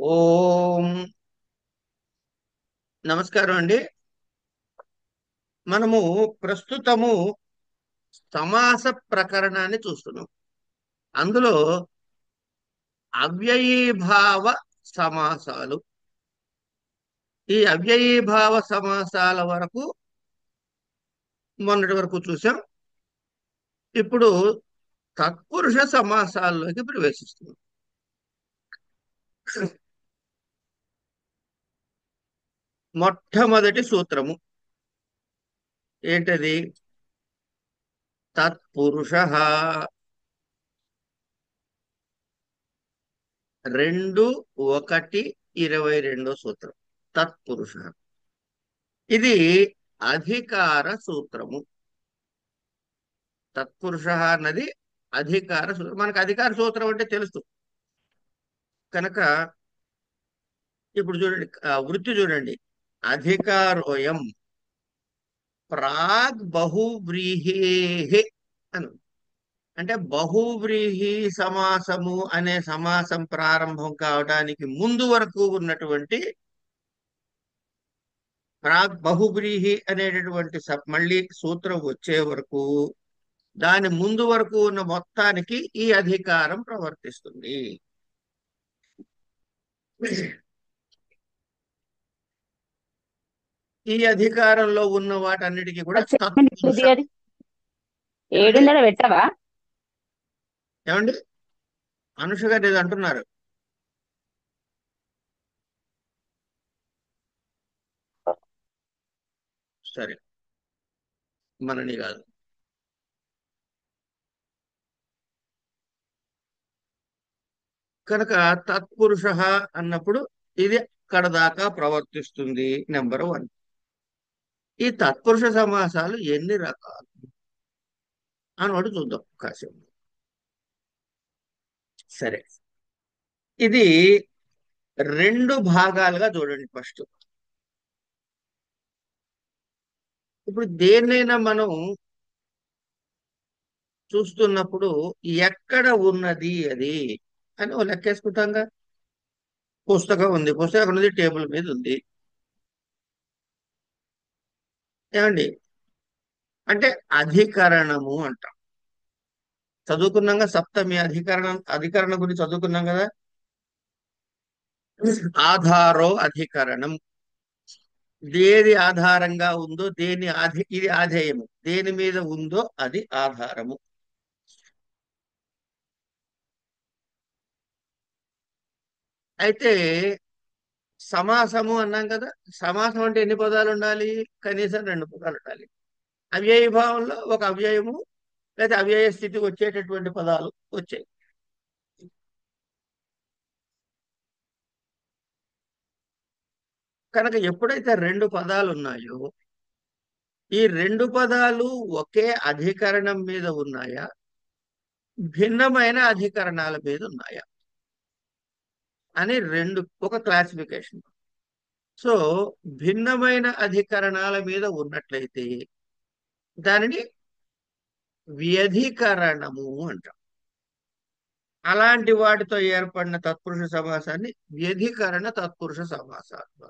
ఓం నమస్కారం అండి. మనము ప్రస్తుతము సమాస ప్రకరణాన్ని చూస్తున్నాం. అందులో అవ్యయీభావ సమాసాలు. ఈ అవ్యయీభావ సమాసాల వరకు మొన్నటి వరకు చూసాం. ఇప్పుడు తత్పురుష సమాసాల్లోకి ప్రవేశిస్తున్నాం. మొట్టమొదటి సూత్రము ఏంటది? తత్పురుష. 2:1:22 సూత్రం. తత్పురుష ఇది అధికార సూత్రము. తత్పురుష అన్నది అధికార సూత్రం. మనకు అధికార సూత్రం అంటే తెలుసు కనుక ఇప్పుడు చూడండి, వృత్తి చూడండి. అధికారోయం ప్రాగ్ బహువ్రీహి అని. అంటే బహువ్రీహి సమాసము అనే సమాసం ప్రారంభం కావడానికి ముందు వరకు ఉన్నటువంటి ప్రాగ్ బహువ్రీహి అనేటటువంటి మళ్ళీ సూత్రం వచ్చే వరకు, దాని ముందు వరకు ఉన్న మొత్తానికి ఈ అధికారం ప్రవర్తిస్తుంది. ఈ అధికారంలో ఉన్న వాటన్నిటికీ కూడా తత్పురుష. దిగది ఏమండి? ఏడున్నర పెట్టవా? ఏమండి? అనుష గారు ఏదో అంటున్నారు. సరే, మనని కాదు. కనుక తత్పురుష అన్నప్పుడు ఇది అక్కడ దాకా ప్రవర్తిస్తుంది. Number one. ఈ తత్పురుష సమాసాలు ఎన్ని రకాలు అని ఒకటి చూద్దాం కాసేపు. సరే, ఇది రెండు భాగాలుగా చూడండి. ఫస్ట్, ఇప్పుడు దేన్నైనా మనం చూస్తున్నప్పుడు ఎక్కడ ఉన్నది అది అని ఓ లెక్కేసుకుంటాంగా. పుస్తకం ఉంది, పుస్తకం ఎక్కడ ఉంది? టేబుల్ మీద ఉంది. ఏమండి? అంటే అధికరణము అంటాం. చదువుకున్నాగా, సప్తమి అధికరణం. అధికరణం గురించి చదువుకున్నాం కదా. ఆధారో అధికరణం. దేని ఆధారంగా ఉందో, ఇది ఆధేయము దేని మీద ఉందో అది ఆధారము. అయితే సమాసము అన్నాం కదా. సమాసం అంటే ఎన్ని పదాలు ఉండాలి? కనీసం రెండు పదాలు ఉండాలి. అవ్యయ భావంలో ఒక అవ్యయము లేదా అవ్యయ స్థితికి వచ్చేటటువంటి పదాలు వచ్చాయి. కనుక ఎప్పుడైతే రెండు పదాలు ఉన్నాయో, ఈ రెండు పదాలు ఒకే అధికరణం మీద ఉన్నాయా, భిన్నమైన అధికరణాల మీద ఉన్నాయా అని రెండు, ఒక క్లాసిఫికేషన్. సో భిన్నమైన అధికరణాల మీద ఉన్నట్లయితే దానిని వ్యధికరణము అంటాం. అలాంటి వాటితో ఏర్పడిన తత్పురుష సమాసాన్ని వ్యధికరణ తత్పురుష సమాసాలు.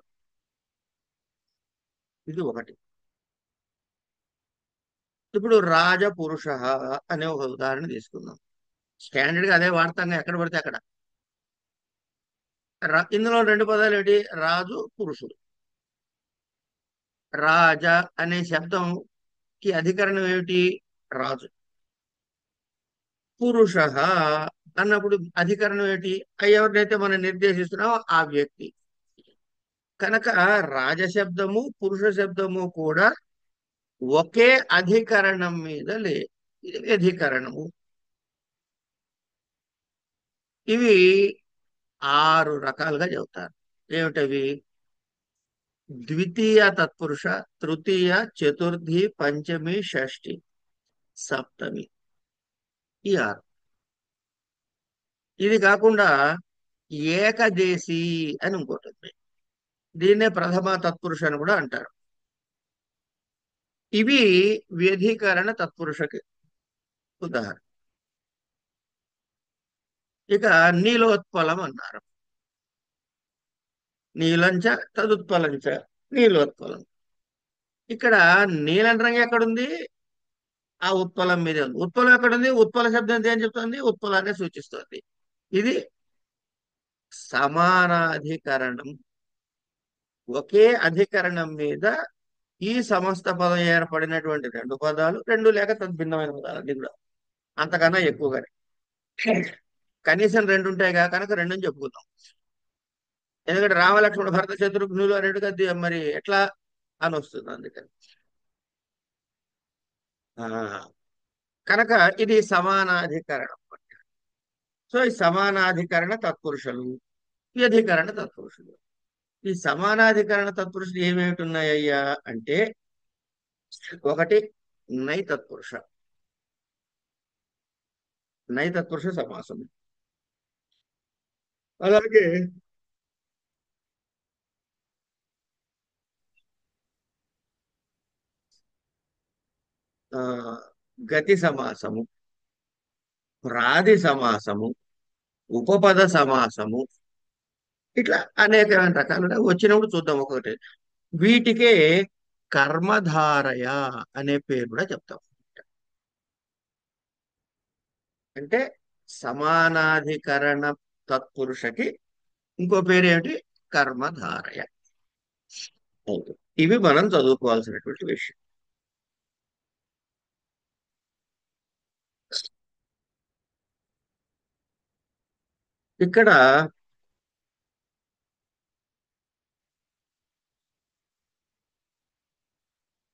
ఇది ఒకటి. ఇప్పుడు రాజపురుష అనే ఒక ఉదాహరణ తీసుకుందాం. స్టాండర్డ్ గా అదే వాడతాం ఎక్కడ పడితే అక్కడ. ఇందులో రెండు పదాలు ఏంటి? రాజు, పురుషుడు. రాజ అనే శబ్దంకి అధికరణం ఏమిటి? రాజు. పురుష అన్నప్పుడు అధికరణం ఏంటి? ఎవరినైతే మనం నిర్దేశిస్తున్నామో ఆ వ్యక్తి. కనుక రాజశబ్దము, పురుష శబ్దము కూడా ఒకే అధికరణం మీద ఇది వ్యధికరణము. ఇవి ఆరు రకాలుగా చెబుతారు. ఏమిటవి? ద్వితీయ తత్పురుష, తృతీయ, చతుర్థి, పంచమి, షష్ఠి, సప్తమి. ఈ ఆరు. ఇది కాకుండా ఏకదేశీ అని ఇంకోటి ఉంది. దీన్నే ప్రథమ తత్పురుష అని కూడా అంటారు. ఇవి వ్యధికరణ తత్పురుషకి ఉదాహరణ. ఇక నీలోత్పలం అన్నారు. నీలంచ తదుత్పలంచ నీలోత్పలం. ఇక్కడ నీలం రంగు ఎక్కడుంది? ఆ ఉత్పలం మీద ఉంది. ఉత్పలం ఎక్కడుంది? ఉత్పల శబ్దం ఏం చెప్తుంది? ఉత్పలాన్ని సూచిస్తుంది. ఇది సమానాధికరణం. ఒకే అధికరణం మీద ఈ సమస్త పదం ఏర్పడినటువంటి రెండు పదాలు, రెండు లేక తద్భిన్నమైన పదాలు అన్ని కూడా, అంతకన్నా ఎక్కువగానే. కనీసం రెండు ఉంటాయిగా కనుక రెండుని చెప్పుకుందాం. ఎందుకంటే రామలక్ష్మణ భరత శత్రుఘ్నులు అనేట్టుగా మరి ఎట్లా అని వస్తుంది అందుకని. ఆ, కనుక ఇది సమానాధికరణం. సో ఈ సమానాధికరణ తత్పురుషులు, ఈ అధికరణ తత్పురుషులు. ఈ సమానాధికరణ తత్పురుషులు ఏమేమిటి ఉన్నాయ్యా అంటే, ఒకటి నై తత్పురుష. నై తత్పురుష సమాసం. అలాగే ఆ గతి సమాసము, ప్రాది సమాసము, ఉపపద సమాసము, ఇట్లా అనేకమైన రకాలుగా వచ్చినప్పుడు చూద్దాం ఒక్కొక్కటి. వీటికే కర్మధారయ అనే పేరు కూడా చెప్తాం. అంటే సమానాధికరణ తత్పురుషకి ఇంకో పేరు ఏమిటి? కర్మధారయ. ఓకే. ఇవి మనం చదువుకోవాల్సినటువంటి విషయం. ఇక్కడ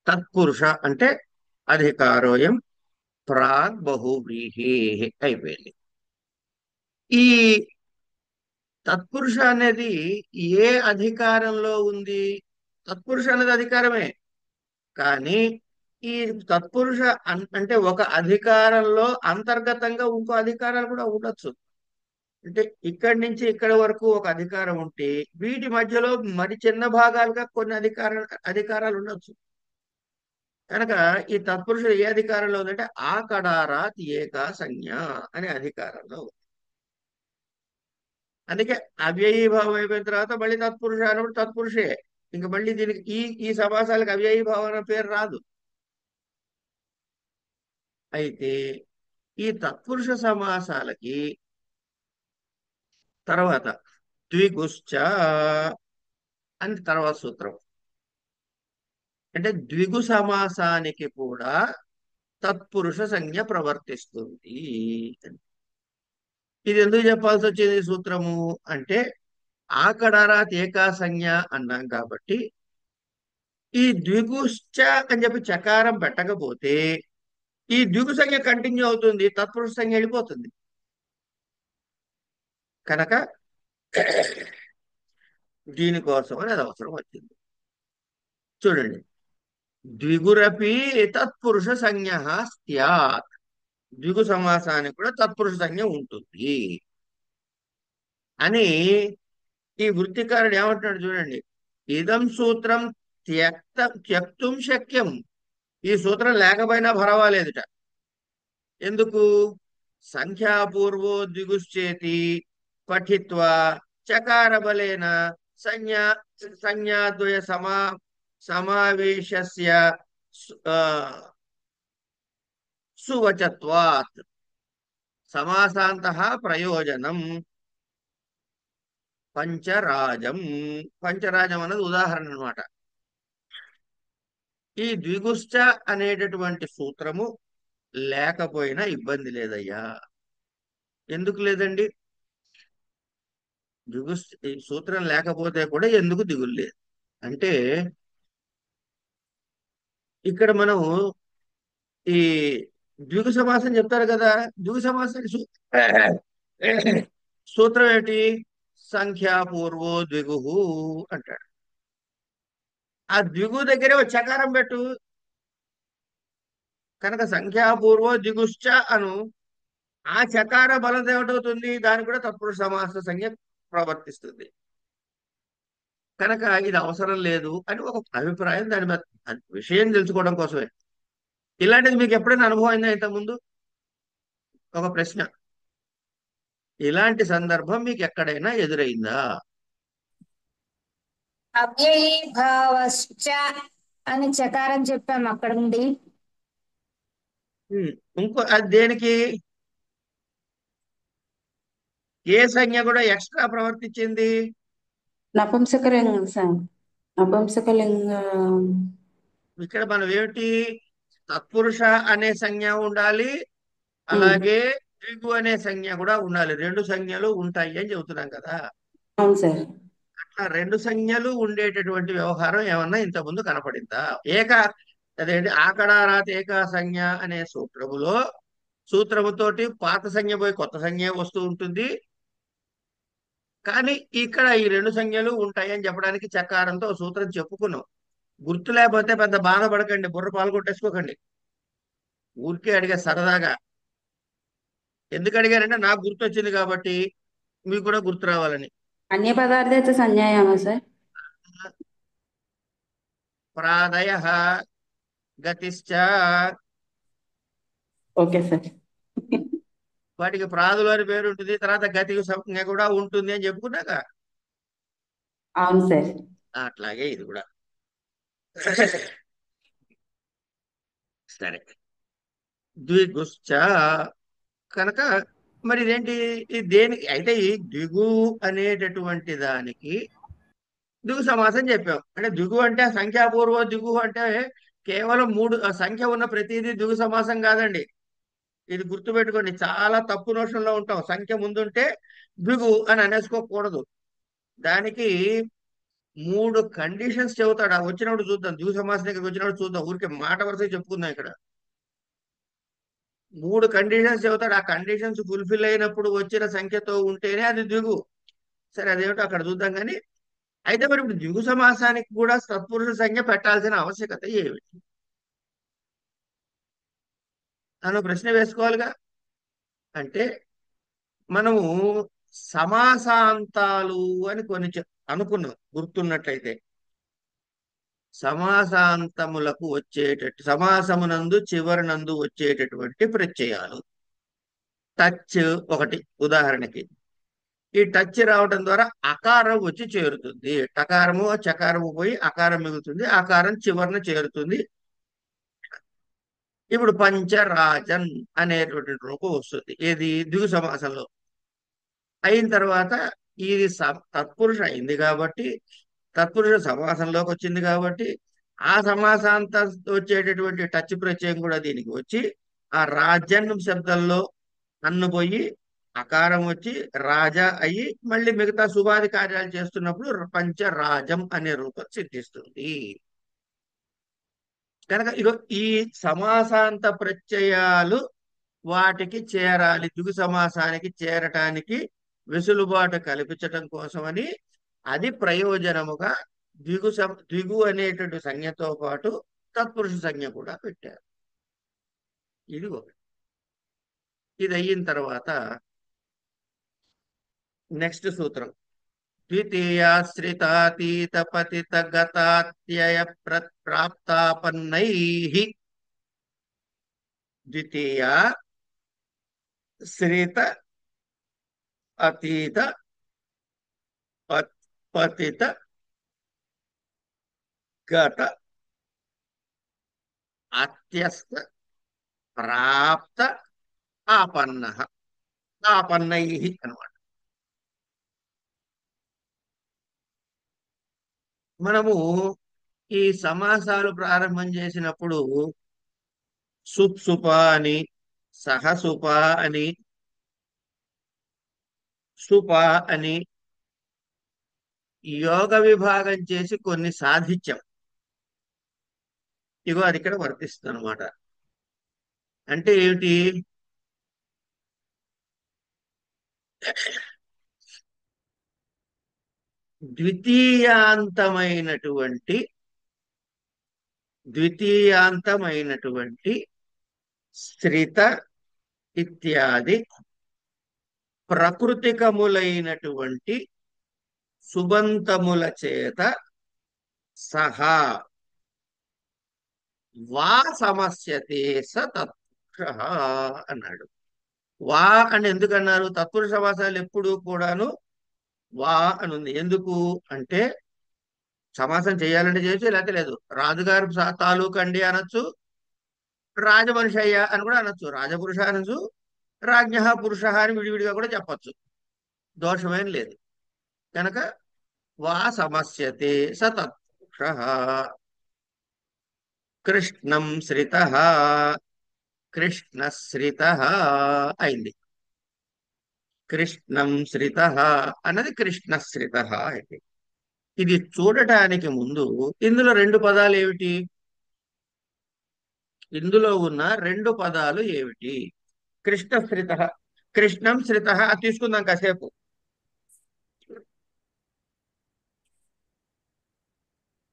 తత్పురుష అంటే అధికారోయం ప్రాగ్ బహువ్రీహి అయిపోయింది. ఈ తత్పురుష అనేది ఏ అధికారంలో ఉంది? తత్పురుష అనేది అధికారమే. కానీ ఈ తత్పురుష అంటే ఒక అధికారంలో అంతర్గతంగా ఇంకో అధికారాలు కూడా ఉండొచ్చు. అంటే ఇక్కడి నుంచి ఇక్కడి వరకు ఒక అధికారం ఉంటే వీటి మధ్యలో మరి చిన్న భాగాలుగా కొన్ని అధికారాలు ఉండొచ్చు. కనుక ఈ తత్పురుషుడు ఏ అధికారంలో ఉందంటే ఆ కడారాత్ ఏకా సంజ్ఞ అనే అధికారంలో ఉంది. అందుకే అవ్యయీభావం అయిపోయిన తర్వాత మళ్ళీ తత్పురుష అన్నప్పుడు తత్పురుషే. ఇంకా మళ్ళీ దీనికి ఈ ఈ సమాసాలకు అవ్యయీభావం అనే పేరు రాదు. అయితే ఈ తత్పురుష సమాసాలకి తర్వాత ద్విగుశ్చ అని తర్వాత సూత్రం. అంటే ద్విగు సమాసానికి కూడా తత్పురుష సంజ్ఞ ప్రవర్తిస్తుంది. ఇది ఎందుకు చెప్పాల్సి వచ్చింది ఈ సూత్రము అంటే, ఆకడారాత్ ఏకా సంజ్ఞ అన్నాం కాబట్టి ఈ ద్విగుశ్చ అని చెప్పి చకారం పెట్టకపోతే ఈ ద్విగు సంజ్ఞ కంటిన్యూ అవుతుంది, తత్పురుష సంజ్ఞ వెళ్ళిపోతుంది. కనుక దీనికోసం అని అది అవసరం వచ్చింది. చూడండి, ద్విగురపి తత్పురుష సంజ్ఞ స్యాత్. ద్విగు సమాసానికి కూడా తత్పురుష సంజ్ఞ ఉంటుంది అని ఈ వృత్తికారుడు ఏమంటున్నాడు చూడండి. ఇదం సూత్రం త్యక్తుం శక్యం. ఈ సూత్రం లేకపోయినా పర్వాలేదుట. ఎందుకు? సంఖ్యాపూర్వో ద్విగుశ్చేతి పఠిత్వా చకార బలేన సంజ్ఞా సంజ్ఞాద్వయ సమావేశస్య ఆ, సువచత్వాత్ సమాసాంతః ప్రయోజనం పంచరాజం. పంచరాజం అన్నది ఉదాహరణ అన్నమాట. ఈ ద్విగుశ్చ అనేటటువంటి సూత్రము లేకపోయినా ఇబ్బంది లేదయ్యా. ఎందుకు లేదండి? ఈ సూత్రం లేకపోతే కూడా ఎందుకు దిగులు లేదు అంటే, ఇక్కడ మనం ఈ ద్విగు సమాసం చెప్తారు కదా. ద్విగు సమాసానికి సూత్రం ఏంటి? సంఖ్యాపూర్వో ద్విగు అంటాడు. ఆ ద్విగు దగ్గరే ఒక చకారం పెట్టు. కనుక సంఖ్యాపూర్వో ద్విగుశ్చ అను. ఆ చకార బలం ఏమిటవుతుంది? దానికి కూడా తత్పురుష సమాస సంజ్ఞ ప్రవర్తిస్తుంది. కనుక ఇది అవసరం లేదు అని ఒక అభిప్రాయం. దాని మీద విషయం తెలుసుకోవడం కోసమే. ఇలాంటిది మీకు ఎప్పుడైనా అనుభవం అయిందా ఇంతకుముందు? ఒక ప్రశ్న, ఇలాంటి సందర్భం మీకు ఎక్కడైనా ఎదురైందా? అవ్యయీభావశ్చ అని చకారం చెప్పాం అక్కడ నుండి. ఉమ్, ఇంకో అది దేనికి ఏ సంజ్ఞ కూడా ఎక్స్ట్రా ప్రవర్తించింది? నపుంసకలింగ నపుంసకలింగ. ఇక్కడ మనం ఏమిటి, తత్పురుష అనే సంజ్ఞ ఉండాలి, ఉమ్, అలాగే ద్విగు అనే సంజ్ఞ కూడా ఉండాలి. రెండు సంజ్ఞలు ఉంటాయి అని చెబుతున్నాం కదా. అవును సార్. అట్లా రెండు సంజ్ఞలు ఉండేటటువంటి వ్యవహారం ఏమన్నా ఇంతకుముందు కనపడిందా? ఏక అదేంటి ఆకడారాత్ ఏకా సంజ్ఞ అనే సూత్రములో సూత్రముతోటి పాత సంజ్ఞ పోయి కొత్త సంజ్ఞ వస్తూ ఉంటుంది. కానీ ఇక్కడ ఈ రెండు సంజ్ఞలు ఉంటాయి అని చెప్పడానికి చకారంతో ఓ సూత్రం చెప్పుకున్నాం. గుర్తు లేకపోతే పెద్ద బాధపడకండి, బుర్ర పాలు కొట్టేసుకోకండి. ఊరికే అడిగా సరదాగా. ఎందుకు అడిగారంటే నాకు గుర్తు వచ్చింది కాబట్టి మీకు కూడా గుర్తు రావాలని. అన్య పదార్థాచ సంజ్ఞాయామా సార్? ప్రాదయ గతిశ్చ, ఓకే సార్. వాటికి ప్రాదులు అని పేరు ఉంటుంది, తర్వాత గతి సంజ్ఞ కూడా ఉంటుంది అని చెప్పుకున్నాక అవును సార్. అట్లాగే ఇది కూడా. సరే, ద్విగుశ్చ కనుక మరి ఇదేంటి, ఇది దేనికి అయితే ఈ ద్విగు అనేటటువంటి దానికి ద్విగు సమాసం చెప్పాం. అంటే ద్విగు అంటే సంఖ్యాపూర్వ ద్విగు అంటే కేవలం మూడు ఆ సంఖ్య ఉన్న ప్రతిదీ ద్విగు సమాసం కాదండి. ఇది గుర్తుపెట్టుకోండి, చాలా తప్పు నోషంలో ఉంటాం. సంఖ్య ముందుంటే ద్విగు అని అనేసుకోకూడదు. దానికి మూడు కండిషన్స్ చెబుతాడు. ఆ వచ్చినప్పుడు చూద్దాం, ద్విగు సమాసం దగ్గరికి వచ్చినప్పుడు చూద్దాం. ఊరికే మాట వరుసగా చెప్పుకుందాం. ఇక్కడ మూడు కండిషన్స్ చెబుతాడు. ఆ కండిషన్స్ ఫుల్ఫిల్ అయినప్పుడు వచ్చిన సంఖ్యతో ఉంటేనే అది ద్విగు. సరే, అదేమిటో అక్కడ చూద్దాం. కానీ అయితే మరి ఇప్పుడు ద్విగు సమాసానికి కూడా సత్పురుష సంఖ్య పెట్టాల్సిన ఆవశ్యకత ఏమిటి అన్న ప్రశ్న వేసుకోవాలిగా. అంటే మనము సమాసాంతాలు అని కొన్ని అనుకున్నాం గుర్తున్నట్లయితే. సమాసాంతములకు వచ్చేటట్టు సమాసమునందు చివరినందు వచ్చేటటువంటి ప్రత్యయాలు. టచ్ ఒకటి ఉదాహరణకి. ఈ టచ్ రావడం ద్వారా అకారం వచ్చి చేరుతుంది. టకారము చకారము పోయి అకారం మిగులుతుంది, ఆకారం చివరన చేరుతుంది. ఇప్పుడు పంచరాజన్ అనేటువంటి రూపం వస్తుంది. ఏది ద్విగు సమాసంలో. అయిన తర్వాత ఇది తత్పురుష అయింది కాబట్టి, తత్పురుష సమాసంలోకి వచ్చింది కాబట్టి, ఆ సమాసాంత వచ్చేటటువంటి టచ్ ప్రత్యయం కూడా దీనికి వచ్చి ఆ రాజన్ శబ్దంలో అన్ను పోయి అకారం వచ్చి రాజా అయ్యి మళ్ళీ మిగతా శుభాది కార్యాలు చేస్తున్నప్పుడు పంచరాజం అనే రూపం సిద్ధిస్తుంది. కనుక ఇగో ఈ సమాసాంత ప్రత్యయాలు వాటికి చేరాలి, ద్విగు సమాసానికి చేరటానికి వెసులుబాటు కల్పించటం కోసమని అది ప్రయోజనముగా ద్విగు అనేటువంటి సంజ్ఞతో పాటు తత్పురుష సంజ్ఞ కూడా పెట్టారు. ఇది ఒకటి. ఇది అయిన తర్వాత నెక్స్ట్ సూత్రం, ద్వితీయాశ్రితాతీత పతిత గతాత్యయ ప్రాప్తాపన్నై. ద్వితీయ శ్రిత అతీత పతిత గత అత్యస్త ప్రాప్త ఆపన్న, ఆపన్నై అన్నమాట. మనము ఈ సమాసాలు ప్రారంభం చేసినప్పుడు సుప్సుప అని, సహసుప అని, సుప అని యోగ విభాగం చేసి కొన్ని సాధిత్యం. ఇగో అది ఇక్కడ వర్తిస్తుంది అనమాట. అంటే ఏమిటి, ద్వితీయాంతమైనటువంటి ద్వితీయాంతమైనటువంటి శ్రిత ఇత్యాది ప్రకృతికములైనటువంటి సుబంతముల చేత సహా వా సమస్యతే స తత్పురుష అన్నాడు. వా అని ఎందుకన్నారు? తత్పురుష సమాసాలు ఎప్పుడు కూడాను వా అని ఉంది. ఎందుకు అంటే సమాసం చేయాలంటే చేయొచ్చు, లేకపోతే లేదు. రాజుగారు తాలూకు అండి అనొచ్చు, రాజమనిషి అయ్యా అని కూడా అనొచ్చు, రాజపురుష అనొచ్చు, రాజ్ఞ పురుష అని విడివిడిగా కూడా చెప్పొచ్చు. దోషమేం లేదు. కనుక వా సమస్యతే సతత్పురుష కృష్ణం శ్రిత, కృష్ణశ్రిత అయింది. కృష్ణం శ్రిత అన్నది కృష్ణశ్రిత అయింది. ఇది చూడటానికి ముందు ఇందులో రెండు పదాలు ఏమిటి? ఇందులో ఉన్న రెండు పదాలు ఏమిటి? కృష్ణశ్రిత, కృష్ణం శ్రిత తీసుకుందాం కాసేపు.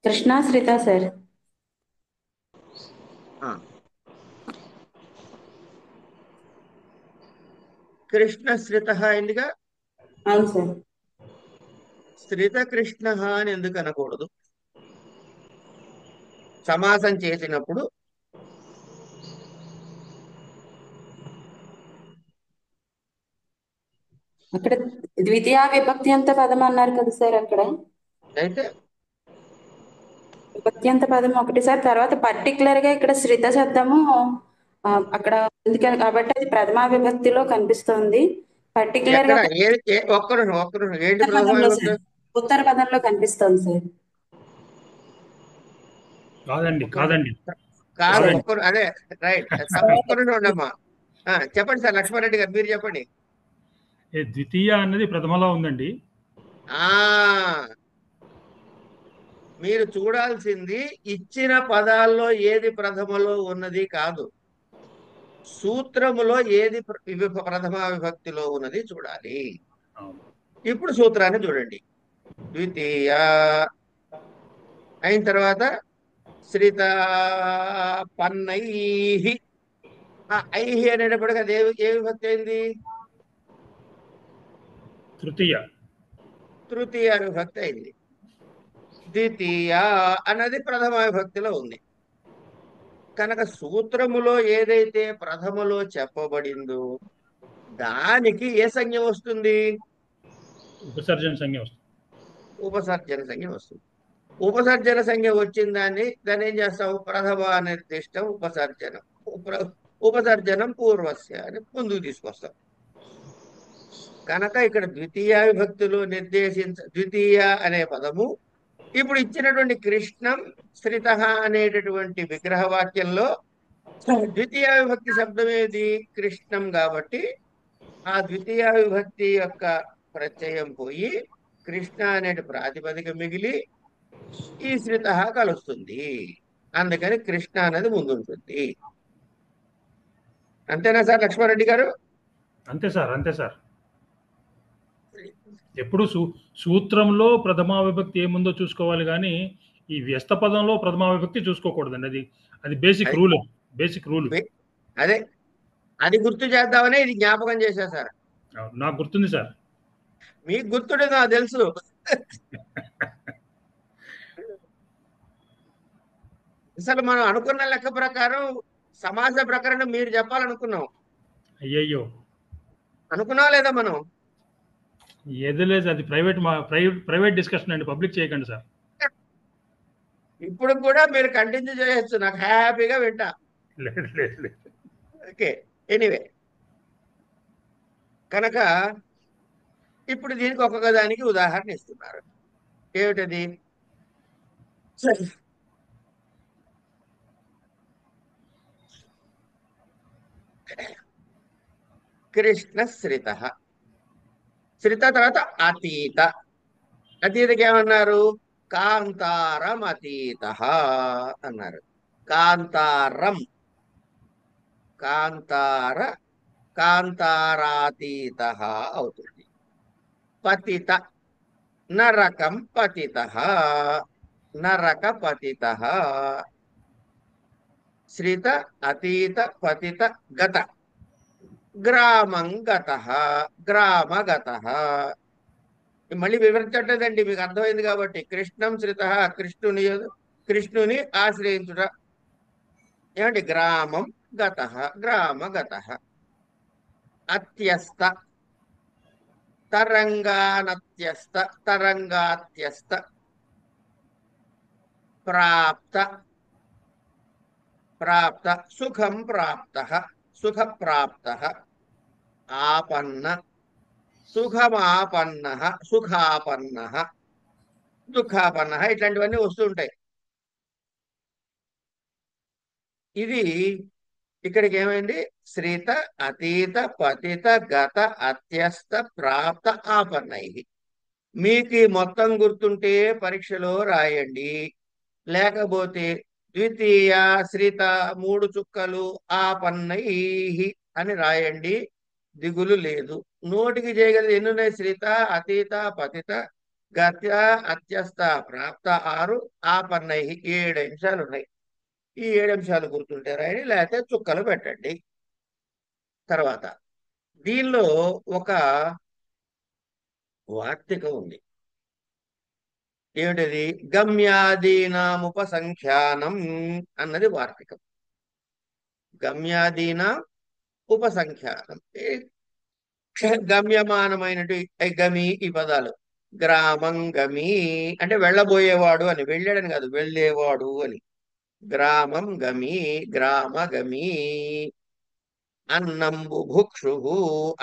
కృష్ణాశ్రిత సార్. ఆ, కృష్ణశ్రిత అయిందిగా. అవును సార్. శ్రిత కృష్ణ అని ఎందుకు అనకూడదు? సమాసం చేసినప్పుడు అక్కడ ద్వితీయ విభక్తి పదం అన్నారు కదా సార్. అక్కడ అయితే విభక్తి పదం ఒకటి సార్. తర్వాత పర్టికులర్ గా ఇక్కడ శ్రిత శబ్దము అక్కడ ఉంది కాబట్టి అది ప్రథమా విభక్తిలో కనిపిస్తోంది. పర్టికులర్ ఎక్కడ గా ఒక్క నిమిషం, ఒక్క నిమిషం. ఏంటి ఉత్తర ప్రథమ పదంలో విభక్తి? సార్, ఉత్తర పదంలో కనిపిస్తోంది సార్. కాదండి, ఒక్క నిమిషం. కాదండి, కాదు, కాదండి. అదే రైట్. ఒక్క నిమిషం ఉండమ్మా. చెప్పండి సార్ లక్ష్మారెడ్డి గారు, మీరు చెప్పండి. ద్వితీయ అన్నది ప్రథమలో ఉందండి. ఆ మీరు చూడాల్సింది ఇచ్చిన పదాల్లో ఏది ప్రథమలో ఉన్నది కాదు, సూత్రములో ఏది ప్రథమ విభక్తిలో ఉన్నది చూడాలి. అవును. ఇప్పుడు సూత్రాన్ని చూడండి. ద్వితీయ అయిన తర్వాత శ్రిత పన్నై, ఐహి అనేటప్పటికి అది ఏ విభక్తి అయింది? తృతీయ. తృతీయ విభక్తి అయింది. ద్వితీయ అన్నది ప్రథమ విభక్తిలో ఉంది. కనుక సూత్రములో ఏదైతే ప్రథమలో చెప్పబడిందో దానికి ఏ సంజ్ఞ వస్తుంది? ఉపసర్జన సంజ్ఞ వస్తుంది. ఉపసర్జన సంజ్ఞ వస్తుంది. ఉపసర్జన సంజ్ఞ వచ్చిన దాన్ని ఏం చేస్తాం? ప్రథమ నిర్దిష్టం ఉపసర్జనం. ఉపసర్జనం పూర్వస్య అని ముందుకు తీసుకొస్తాం. కనుక ఇక్కడ ద్వితీయ విభక్తిలో ద్వితీయ అనే పదము ఇప్పుడు ఇచ్చినటువంటి కృష్ణం శ్రిత అనేటటువంటి విగ్రహ వాక్యంలో ద్వితీయ విభక్తి శబ్దం ఏది? కృష్ణం. కాబట్టి ఆ ద్వితీయ విభక్తి యొక్క ప్రత్యయం పోయి కృష్ణ అనే ప్రాతిపదిక మిగిలి ఈ శ్రిత కలుస్తుంది. అందుకని కృష్ణ అనేది ముందుంటుంది. అంతేనా సార్ లక్ష్మారెడ్డి గారు? అంతే సార్, అంతే సార్. ఎప్పుడు సూత్రంలో ప్రథమా విభక్తి ఏముందో చూసుకోవాలి, కానీ ఈ వ్యస్త పదంలో ప్రథమా విభక్తి చూసుకోకూడదండి. అది బేసిక్ రూల్. బేసిక్ రూల్ అదే, అది గుర్తు చేద్దామనే ఇది జ్ఞాపకం చేశా సార్. నాకు గుర్తుంది సార్. మీకు గుర్తుండే నాకు తెలుసు. అసలు మనం అనుకున్న లెక్క ప్రకారం సమాజ ప్రకరణం మీరు చెప్పాలనుకున్నాం. అయ్యయ్యో, అనుకున్నాం లేదా మనం? ఏది లేదు, అది ప్రైవేట్ డిస్కషన్ అండి, పబ్లిక్ చేయకండి సార్. ఇప్పుడు కూడా మీరు కంటిన్యూ చేయొచ్చు, నాకు హ్యాపీగా వింటా. లేదు లేదు లేదు. Okay, anyway. కనుక ఇప్పుడు దీనికి ఒక్కొక్క దానికి ఉదాహరణ ఇస్తున్నారు. ఏమిటది? కృష్ణ శ్రిత. శ్రిత తర్వాత అతీత. అతీతకి ఏమన్నారు? కాంతారం అతీత అన్నారు. కాంతారం, కాంతారాతీత అవుతుంది. పతిత, నరకం పతిత, నరక పతిత. శ్రిత అతీత పతిత గత, గ్రామం గత, గ్రామగత. మళ్ళీ వివరించట్లేదండి, మీకు అర్థమైంది కాబట్టి. కృష్ణం శ్రిత, కృష్ణుని ఆశ్రయించుట. ఏమండి? గ్రామం గత, గ్రామగత. అత్యస్త, తరంగానత్యస్త, తరంగాత్యస్త. ప్రాప్త ప్రాప్త సుఖం ప్రాప్త సుఖ ప్రాప్త ఆపన్న సుఖమాపన్న సుఖాపన్న దుఃఖాపన్న ఇట్లాంటివన్నీ వస్తూ ఉంటాయి. ఇది ఇక్కడికి ఏమైంది? శ్రిత అతీత పతిత గత అత్యస్త ప్రాప్త ఆపన్నై. మీకు ఈ మొత్తం గుర్తుంటే పరీక్షలో రాయండి, లేకపోతే ద్వితీయ శ్రిత 3 చుక్కలు ఆపన్నై అని రాయండి, దిగులు లేదు. నోటికి చేయగలిగి ఎన్ని ఉన్నాయి? శ్రిత అతీత పతిత గత అత్యస్త ప్రాప్త 6, ఆపన్నై 7 అంశాలు ఉన్నాయి. ఈ 7 అంశాలు గుర్తుంటే రాయండి, లేకపోతే చుక్కలు పెట్టండి. తర్వాత దీనిలో ఒక వార్తిక ఉంది. ఏమిటది? గమ్యాదీనాముపసంఖ్యానం అన్నది వార్తికం. గమ్యాదీనా ఉపసంఖ్యానం, గమ్యమానమైనటువంటి గమి ఈ పదాలు. గ్రామం గమి అంటే వెళ్ళబోయేవాడు అని, వెళ్ళాడని కాదు, వెళ్ళేవాడు అని. గ్రామం గమి, గ్రామ గమి. అన్నం బుభుక్షు,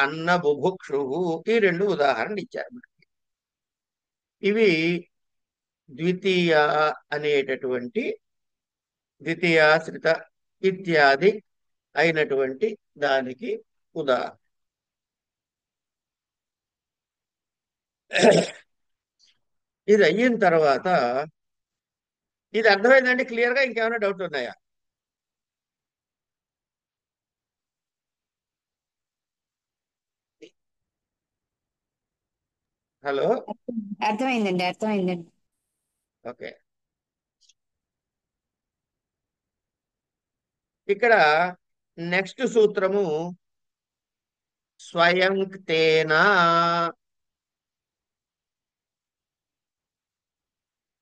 అన్న బుభుక్షు. ఈ 2 ఉదాహరణలు ఇచ్చారు మనకి. ఇవి ద్వితీయ అనేటటువంటి ద్వితీయాశ్రిత ఇత్యాది అయినటువంటి దానికి ఉదాహరణ. ఇది అయిన తర్వాత ఇది అర్థమైందండి క్లియర్ గా? ఇంకేమైనా డౌట్ ఉన్నాయా? హలో, అర్థమైందండి, అర్థమైందండి. ఓకే. ఇక్కడ నెక్స్ట్ సూత్రము స్వయం తేనా.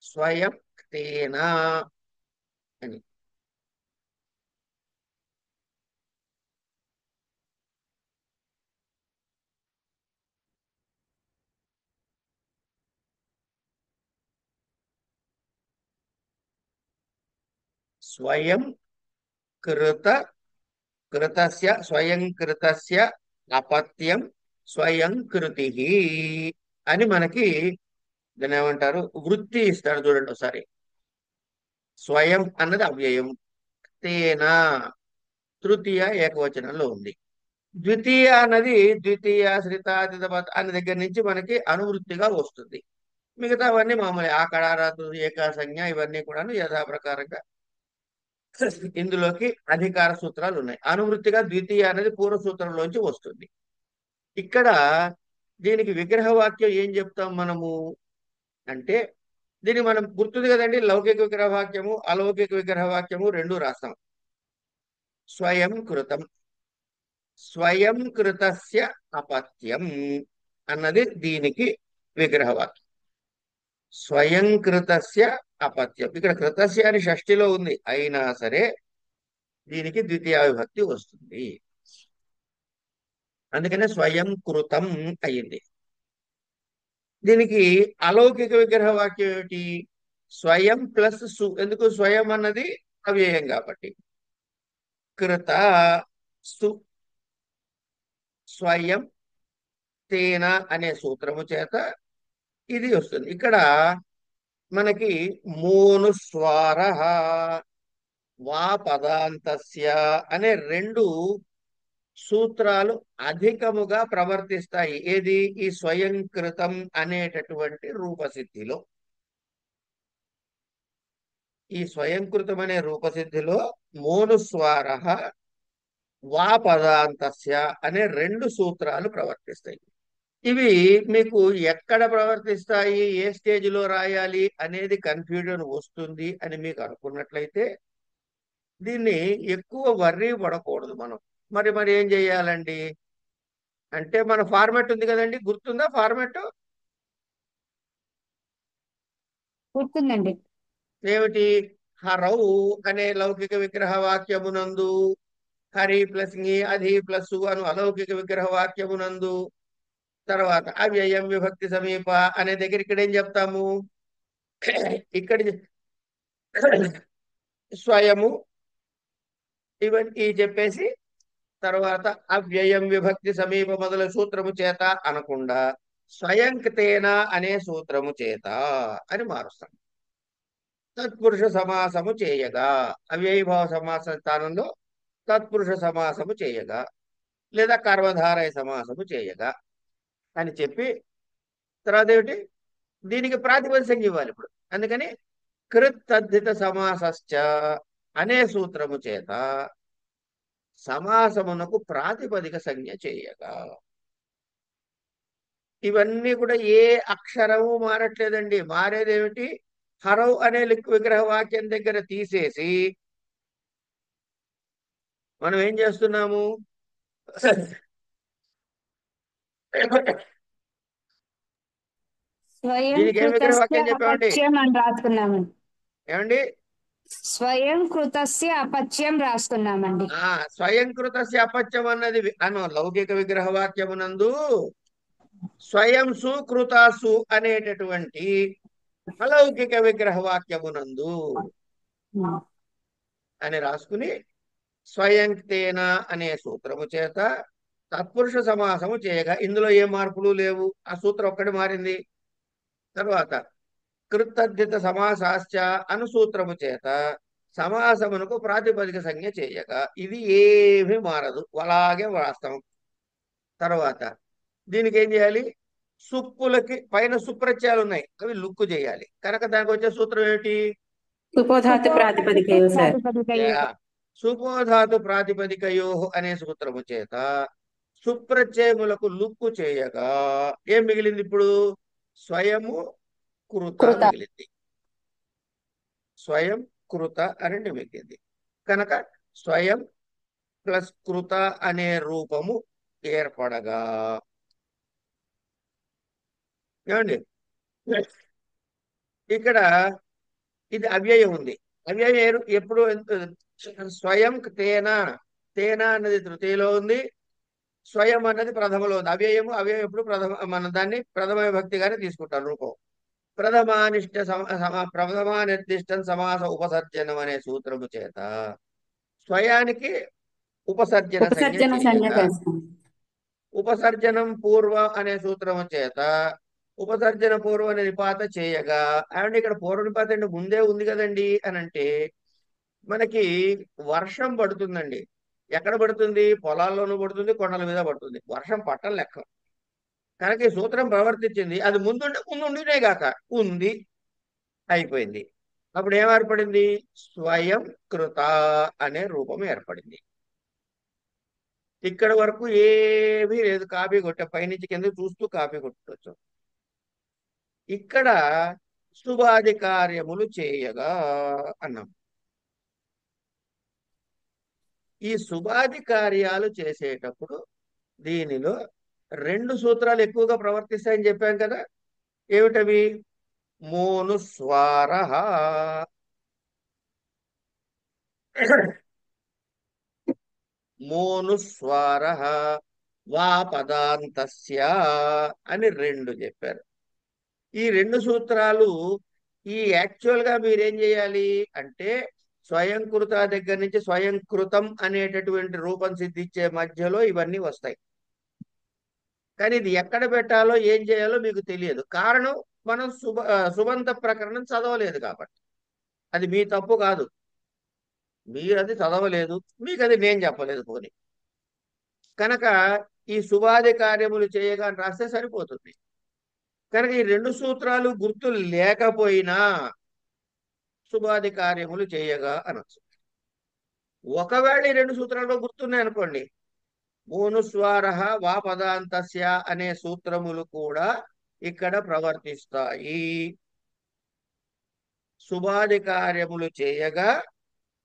స్వయం తేనా అని. స్వయం కృత కృతస్య స్వయం కృతస్య అపత్యం స్వయం కృతి అని మనకి దాన్ని ఏమంటారు? వృత్తి ఇస్తాడు చూడండి ఒకసారి. స్వయం అన్నది అవ్యయం, తేనా తృతీయ ఏకవచనంలో ఉంది. ద్వితీయ అన్నది ద్వితీయ శ్రితాదిత అనే దగ్గర నుంచి మనకి అనువృత్తిగా వస్తుంది. మిగతావన్నీ మామూలు ఆకడారాతు ఏకాసంజ్ఞ ఇవన్నీ కూడాను యథాప్రకారంగా ఇందులోకి అధికార సూత్రాలు ఉన్నాయి. అనువృత్తిగా ద్వితీయ అనేది పూర్వ సూత్రంలోంచి వస్తుంది. ఇక్కడ దీనికి విగ్రహవాక్యం ఏం చెప్తాం మనము అంటే, దీన్ని మనం గుర్తుంది కదండి, లౌకిక విగ్రహవాక్యము అలౌకిక విగ్రహవాక్యము 2 రాస్తాం. స్వయం కృతం, స్వయం కృతస్య అపత్యం అన్నది దీనికి విగ్రహవాక్యం. స్వయం కృతస్య అపత్యం. ఇక్కడ కృతస్య అని షష్ఠిలో ఉంది, అయినా సరే దీనికి ద్వితీయ విభక్తి వస్తుంది. అందుకనే స్వయం కృతం అయింది. దీనికి అలౌకిక విగ్రహ వాక్యం ఏమిటి? స్వయం ప్లస్ సు. ఎందుకు? స్వయం అన్నది అవ్యయం కాబట్టి. కృత సు స్వయం తేన అనే సూత్రము చేత ఇది వస్తుంది. ఇక్కడ మనకి మోనుస్వార వా పదాంతస్య అనే 2 సూత్రాలు అధికముగా ప్రవర్తిస్తాయి. ఏది? ఈ స్వయంకృతం అనేటటువంటి రూపసిద్ధిలో. ఈ స్వయంకృతం అనే రూపసిద్ధిలో మోనుస్వార వా పదాంతస్య అనే 2 సూత్రాలు ప్రవర్తిస్తాయి. ఇవి మీకు ఎక్కడ ప్రవర్తిస్తాయి, ఏ స్టేజ్లో రాయాలి అనేది కన్ఫ్యూజన్ వస్తుంది అని మీకు అనుకున్నట్లయితే దీన్ని ఎక్కువ వర్రీ పడకూడదు మనం. మరి ఏం చెయ్యాలండి అంటే, మన ఫార్మాట్ ఉంది కదండి, గుర్తుందా ఫార్మాట్? గుర్తుందండి. ఏమిటి? హరౌ అనే లౌకిక విగ్రహ వాక్యమునందు హరి ప్లస్ అధి ప్లస్ అను అలౌకిక విగ్రహ వాక్యమునందు తర్వాత అవ్యయం విభక్తి సమీప అనే దగ్గర ఇక్కడ ఏం చెప్తాము? ఇక్కడ స్వయము, ఇవన్నీ చెప్పేసి తర్వాత అవ్యయం విభక్తి సమీప మొదల సూత్రము చేత అనకుండా స్వయంకతేన అనే సూత్రము చేత అని మారుస్తాం. తత్పురుష సమాసము చేయగా, అవ్యయీభావ సమాస స్థానంలో తత్పురుష సమాసము చేయగా లేదా కర్మధారయ సమాసము చేయగా అని చెప్పి తర్వాత ఏమిటి, దీనికి ప్రాతిపదిక సంజ్ఞ ఇవ్వాలి ఇప్పుడు. అందుకని కృత్ తద్ధిత సమాసశ్చ అనే సూత్రము చేత సమాసమునకు ప్రాతిపదిక సంజ్ఞ చేయగా. ఇవన్నీ కూడా ఏ అక్షరము మారట్లేదండి. మారేదేమిటి, హరవ్ అనే లిక్ విగ్రహ వాక్యం దగ్గర తీసేసి మనం ఏం చేస్తున్నాము, స్వయం దీనికి ఏం విగ్రహ కృతస్య వాక్యం చెప్పామండి అపత్యం అని రాసుకున్నామండి. ఏమండి? స్వయం కృతస్య అపత్యం రాసుకున్నామండి. స్వయంకృతస్య అపత్యం అన్నది అను లౌకిక విగ్రహ వాక్యమునందు స్వయం సుకృతాసు అనేటటువంటి అలౌకిక విగ్రహ వాక్యమునందు అని రాసుకుని స్వయంతేన అనే సూత్రము చేత తత్పురుష సమాసము చేయగా ఇందులో ఏ మార్పులు లేవు, ఆ సూత్రం ఒక్కటి మారింది. తర్వాత కృతద్ధిత సమాసాశ్చ అను సూత్రము చేత సమాసమునకు ప్రాతిపదిక సంజ్ఞ చేయగా ఇది ఏమీ మారదు, అలాగే వాస్తవం. తర్వాత దీనికి ఏం చేయాలి, సుప్పులకి పైన సుప్రత్యయాలు ఉన్నాయి, అవి లుక్కు చేయాలి. కనుక దానికి వచ్చే సూత్రం ఏమిటి, సుపోధాతు ప్రాతిపదికయో సార్. యా, సుపోధాతు ప్రాతిపదికయో అనే సూత్రము చేత సుప్రత్యయములకు లుక్కు చేయగా ఏం మిగిలింది ఇప్పుడు, స్వయము కృత కృత. మిగిలింది. స్వయం కృత అని మిగిలింది. కనుక స్వయం ప్లస్ కృత అనే రూపము ఏర్పడగా, ఏమండి ఇక్కడ ఇది అవ్యయం ఉంది. అవ్యయం ఎప్పుడు స్వయం తేన, తేన అన్నది తృతీయలో ఉంది, స్వయం అన్నది ప్రథమలో ఉంది. అవ్యయం ఎప్పుడు మనం దాన్ని ప్రథమ విభక్తిగానే తీసుకుంటాం రూపం. ప్రథమానిర్దిష్టం సమాస ఉపసర్జనం అనే సూత్రము చేత స్వయానికి ఉపసర్జన సంజ్ఞ ఉపసర్జన సంజ్ఞ చేయగా, వేస్తాం. ఉపసర్జనం పూర్వ అనే సూత్రము చేత ఉపసర్జన పూర్వ నిపాత చేయగా, అండ్ ఇక్కడ పూర్వ నిపాత అంటే ముందే ఉంది కదండి అని అంటే మనకి వర్షం పడుతుందండి. ఎక్కడ పడుతుంది, పొలాల్లోనూ పడుతుంది, కొండల మీద పడుతుంది. వర్షం పట్టం లెక్క. కనుక ఈ సూత్రం ప్రవర్తించింది, అది ముందుండినే గాక ఉంది, అయిపోయింది. అప్పుడు ఏం ఏర్పడింది, స్వయం కృత అనే రూపం ఏర్పడింది. ఇక్కడ వరకు ఏమీ లేదు, కాపీ కొట్ట పైనుంచి కింద చూస్తూ కాపీ కొట్టవచ్చు. ఇక్కడ శుభాది కార్యములు చేయగా అన్నాం. ఈ శుభాది కార్యాలు చేసేటప్పుడు దీనిలో రెండు సూత్రాలు ఎక్కువగా ప్రవర్తిస్తాయని చెప్పాం కదా. ఏమిటవి, మోనుస్వార, మోనుస్వార వా పదాంతస్య అని రెండు చెప్పారు. ఈ రెండు సూత్రాలు ఈ యాక్చువల్ గా మీరేం చేయాలి అంటే స్వయంకృత దగ్గర నుంచి స్వయంకృతం అనేటటువంటి రూపం సిద్ధించే మధ్యలో ఇవన్నీ వస్తాయి. కానీ ఇది ఎక్కడ పెట్టాలో ఏం చేయాలో మీకు తెలియదు. కారణం మనం సుబంత ప్రకరణం చదవలేదు కాబట్టి. అది మీ తప్పు కాదు, మీరు అది చదవలేదు, మీకు అది నేను చెప్పలేదు పోనీ. కనుక ఈ శుభాది కార్యములు చేయగా అని రాస్తే సరిపోతుంది. కనుక ఈ రెండు సూత్రాలు గుర్తు లేకపోయినా శుభాది కార్యములు చేయగా అనొచ్చు. ఒకవేళ ఈ రెండు సూత్రాలు గుర్తున్నాయి అనుకోండి, మోనుస్వార వా పదాంతస్య అనే సూత్రములు కూడా ఇక్కడ ప్రవర్తిస్తాయి. శుభాది కార్యములు చేయగా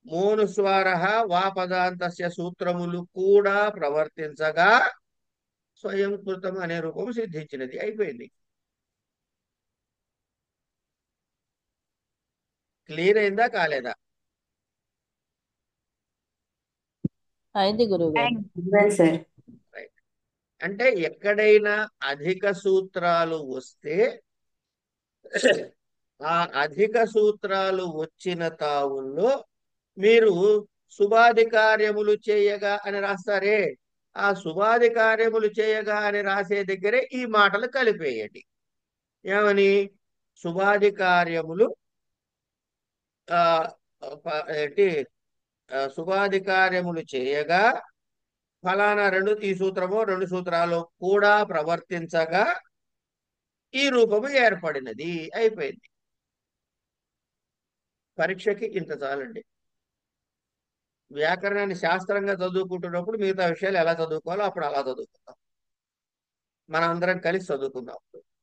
మోనుస్వార వా పదాంతస్య సూత్రములు కూడా ప్రవర్తించగా స్వయంకృతం అనే రూపం సిద్ధించినది, అయిపోయింది. క్లియర్ అయిందా కాలేదా? అయింది గురువుగారు. సార్. అంటే ఎక్కడైనా అధిక సూత్రాలు వస్తే ఆ అధిక సూత్రాలు వచ్చిన తావుల్లో మీరు శుభాది కార్యములు చేయగా అని రాస్తారే, ఆ శుభాది కార్యములు చేయగా అని రాసే దగ్గరే ఈ మాటలు కలిపేయండి. ఏమని? శుభాది కార్యములు ఆ ఏంటి, శుభాది కార్యములు చేయగా ఫలానా ఈ సూత్రము 2 సూత్రాలు కూడా ప్రవర్తించగా ఈ రూపము ఏర్పడినది. అయిపోయింది. పరీక్షకి ఇంత చాలండి. వ్యాకరణాన్ని శాస్త్రంగా చదువుకుంటున్నప్పుడు మిగతా విషయాలు ఎలా చదువుకోవాలో అప్పుడు అలా చదువుకుందాం. మనం అందరం కలిసి చదువుకుందాం.